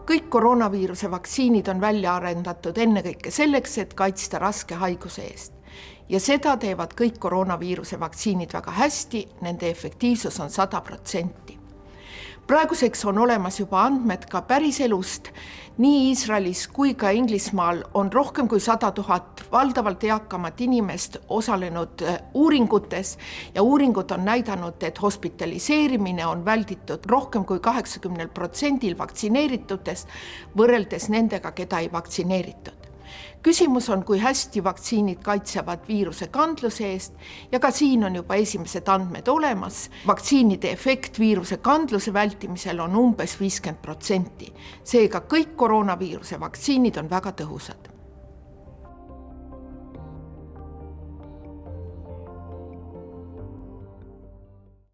Kõik koroonaviiruse vaktsiinid on välja arendatud ennekõike selleks, et kaitsta raske haiguse eest. Ja seda teevad kõik koroonaviiruse vaktsiinid väga hästi, nende efektiivsus on 100%. Praeguseks on olemas juba andmed ka päriselust. Nii Iisraelis kui ka Inglismaal on rohkem kui 100 000 valdavalt eakamat inimest osalenud uuringutes ja uuringud on näidanud, et hospitaliseerimine on välditud rohkem kui 80% vaktsineeritutest võrreldes nendega, keda ei vaktsineeritud. Küsimus on, kui hästi vaktsiinid kaitsevad viiruse kandluse eest ja ka siin on juba esimesed andmed olemas. Vaktsiinide efekt viiruse kandluse vältimisel on umbes 50%. Seega kõik koroonaviiruse vaktsiinid on väga tõhusad.